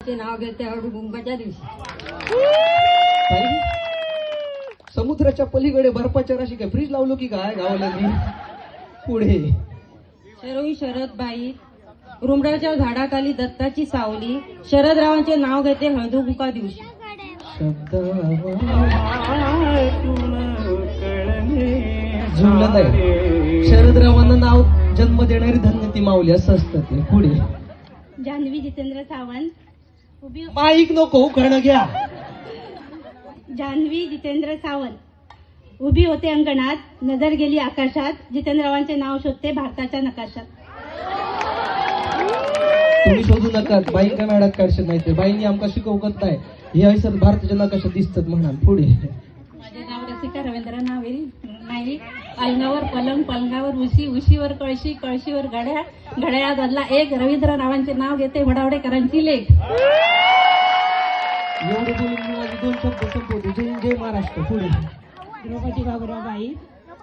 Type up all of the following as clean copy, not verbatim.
रावांचे नाव घेते हळदी कुंकाच्या दिवशी. ताई, समुद्राच्या पलीकडे बर्फाच्या राशी काय फ्रीज लावलो की काय गावाला मी? पुढे शरवी शरदबाई रुमडाच्या झाडाखाली दत्ताची सावली, शरदरावांचे नाव घेते हळदी कुंका दिवशी. जुळलं नाही. शरदरावांना नाव जन्म देणारी धन्य ती माऊली असं असतं ते. पुढे जान्हवी जितेंद्र सावंत उभी माईक नको उखाणं घ्या. जान्हवी जितेंद्र सावंत उभी होते अंगणात, नजर गेली आकाशात, जितेंद्ररावांचे नाव शोधते भारताच्या नकाशात. तुम्ही शोधू नका, बाई काय मॅडात काढशे नाही ते. बाईंनी आमका शिकवत नाही हे सर भारताच्या नकाशात दिसतात म्हणा. पुढे माझे नाव रसिका रवींद्र नाईक. ऐनावर पलंग, पलंगावर उशी, उशीवर कळशी, कळशीवर घड्याळ, घड्याळात बदला एक. रवींद्र नावांचे नाव घेते वडावडेकरांची लेख. एवढे बोलून मी माझे 2 शब्द संपवतो. जय जय महाराष्ट्र. पुढे द्रौपदी बाबुरावबाई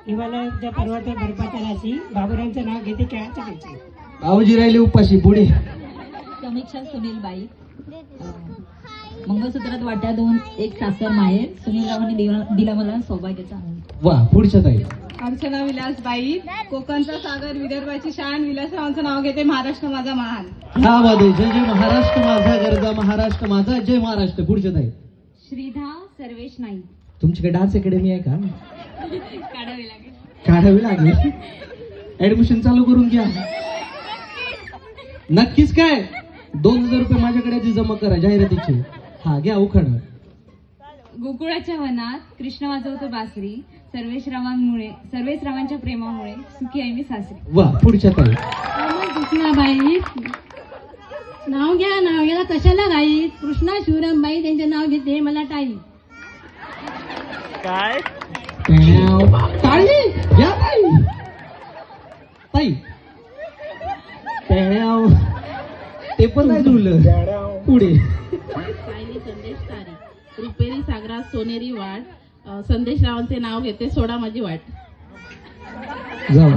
हिमालयाच्या पर्वत बर्फाच्या राशी, बाबुरावांचे नाव घेते केळाच्या पेची. आवाजी राहिले उपाशी. पुढे समीक्षा सुनीलबाई मंगळसूत्रात वाट्या 2 एक सासर माहेर, सुनीलरावांनी दिला मला सौभाग्याचा आनंद. वा. पुढच्या ताई अर्चना विलासबाई कोकणचा सागर विदर्भाची शान, विलासरावांचं नाव घेते महाराष्ट्र माझा महान. ह्या वादे जय जय महाराष्ट्र माझा गरजा, महाराष्ट्र माझा जय महाराष्ट्र. पुढच्या ताई श्रीधा सर्वेश नाईक. तुमच्याकडे डान्स अकॅडमी आहे का? काढावे लागेल. काढावी लागेल. ऍडमिशन चालू करून घ्या. नक्कीच काय 2000 रुपये माझ्याकडे आधी जमा करा जाहिरातीचे. हा घ्या उखाणं. गोकुळाच्या वनात कृष्ण वाजवतो बासरी, सर्वेश रावांच्या प्रेमामुळे सुखी आहे मी सासरी. वा. पुढच्या ताई कृष्णाबाई नाव घ्या कशाला घाई, कृष्णा शिवरामबाई त्यांचे नाव घेते मला टाई. काय ताई घ्या ताई. ताई पेण्याव ते पण नाही जुळलं. पुढे संदेश तारी रुपेरी सागरात सोनेरी वाट, संदेशरावांचे नाव घेते सोडा माझी वाट. जाऊ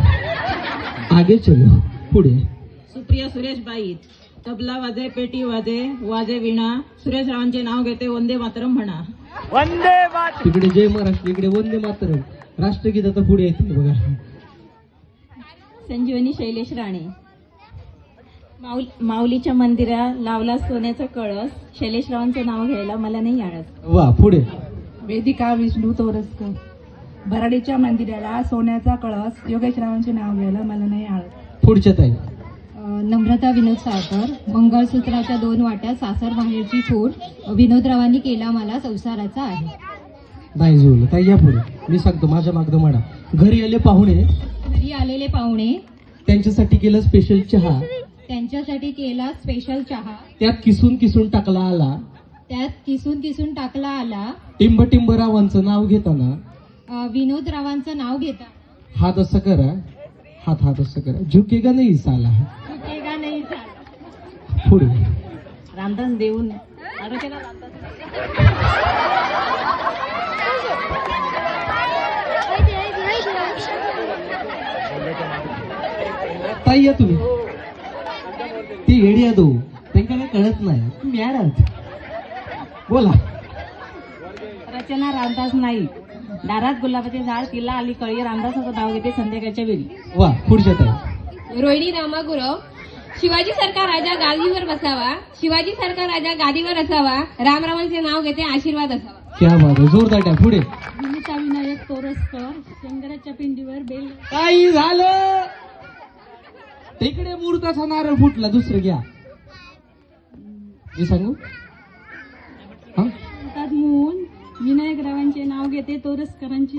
आगे चलो. पुढे सुप्रिया सुरेशबाई तबला वाजे, पेटी वाजे, वाजे विणा, सुरेशरावांचे नाव घेते वंदे मातरम म्हणा. तिकडे जय महाराष्ट्र, इकडे वंदे मातरम. राष्ट्रगीत आता पुढे येते बघा. संजीवनी शैलेश राणे माऊलीच्या मंदिरात लावला सोन्याचा कळस, शैलेशरावांचं नाव घ्यायला मला नाही आळस. वा. पुढे वेदिका विष्णू तोरसकर भराडीच्या मंदिराला सोन्याचा कळस, योगेशरावांचे नाव घ्यायला मला नाही आळस. पुढच्या ताई नम्रता विनोद सावकर मंगळसूत्राच्या 2 वाट्या सासर माहेरची खोड, विनोदरावांनी केला मला संसाराचा आहे. नाही जुळलं. ताई या पुढे. मी सांगतो माझ्या मागं म्हणा. घरी आले पाहुणे, घरी आलेले पाहुणे त्यांच्यासाठी केलं स्पेशल चहा, त्यांच्यासाठी केला स्पेशल चहा, त्यात किसून किसून टाकला आला, त्यात किसून किसून टाकला आला, टिंब टिंब रावांचं नाव घेताना विनोदरावांचं नाव घेता हात असं करा, हात असं करा, झुकेगा नाही साला. झुकेगा नाही झाला. पुढे रामदास देऊन ताई या तुम्ही. ती येडी आहे तो, त्यांना काय कळत नाही. तुम्ही मॅड बोला. रचना रामदास नाईक दारात गुलाबाचे झाड, तिला आली कळी, रामदासाचं नाव घेते संध्याकाळच्या वेळी. वा. पुढच्या ताई रोहिणी रामागुरव शिवाजी सरकार राजा गादीवर बसावा, शिवाजी सरकार राजा गादीवर असावा, रामरावांचे नाव घेते आशीर्वाद असावा. क्या बात आहे. जोरदार टाक. पुढे विनिता विनायक तोरसकर शंकराच्या पिंडीवर बेल. काही झालं तिकडे मूर्ताचा नारळ फुटला. दुसरं घ्या. मी सांगू हा मून विनायकरावांचे नाव घेते तोरसकरांची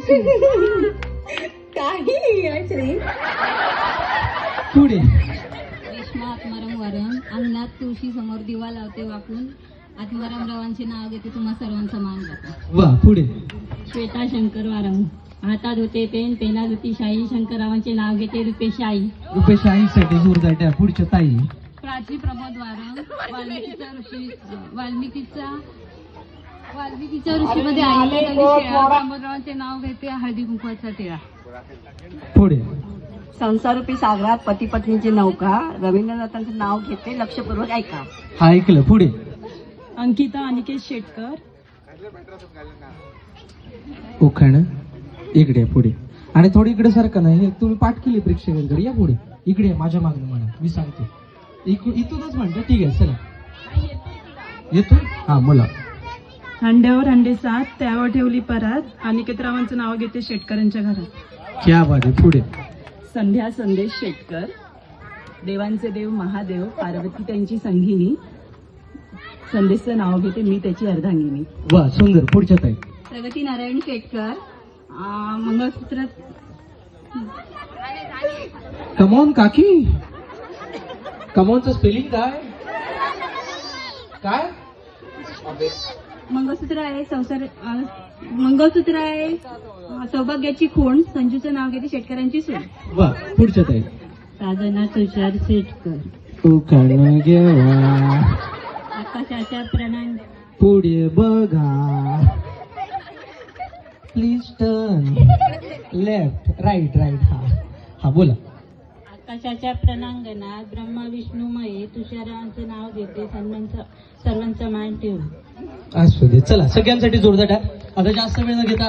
पुढे रेश्मा आत्माराम वारम अंगणात तुळशी समोर दिवा लावते वाकून, आत्माराम रावांचे नाव घेते तुम्हा सर्वांचा मान जातो. वा. पुढे श्वेता शंकर वारंग हातात होते पेन, पेनात होती शाई, शंकररावांचे नाव घेते रुपेश आई. रुपेश आईसाठी जोरदार टाक. पुढच्या ताई प्राची प्रमोद वारंग वाल्मिकीच्या ऋषीमध्ये आई प्रमोदरावांचे नाव घेते हळदी कुंकवाचा टिळा. पुढे संसारूपी सागरात पती पत्नीची नौका, रवींद्रनाथांचे नाव घेते लक्षपूर्वक ऐका. हा ऐकलं. पुढे अंकिता अनिकेत शेटकर. उखाणं इकडे पुढे आणि थोडी इकडे सारखं नाही. तुम्ही पाठ केली प्रेक्षकांकडे, या पुढे इकडे माझ्या मागणं म्हणा, मी सांगतो. इथूनच म्हणतो. ठीक आहे चला. येतो हा बोला. हंड्यावर हंडे सात त्यावर ठेवली परात. अनिकेतरावांचं नाव घेते शेटकरांच्या घरात. क्या बात आहे. पुढे संध्या संदेश शेटकर. देवांचे देव महादेव पार्वती त्यांची संगीनी. संदेशचं नाव घेते मी त्याची अर्धांगिनी. वा सुंदर. पुढच्या ताई. प्रगती नारायण शेटकर. मंगळसूत्र कमॉन काकी. कमॉनचं स्पेलिंग काय काय? मंगळसूत्र आहे मंगळसूत्र आहे सौभाग्याची खूण. संजूचं नाव घेते शेटकरांची सून. वा पुढच्या ताई. साधना तुषार शेटकर. उखाणं घेवा आकाशाच्या प्रणाम. पुढे बघा. Please turn left right right. हा बोला. आकाशाच्या प्रणांगणात ब्रह्मा विष्णूमये तुषारांचं नाव घेते सर्वांचा मान ठेवून. असू दे. चला सगळ्यांसाठी जोरदार टाक. आता जास्त वेळ न घेता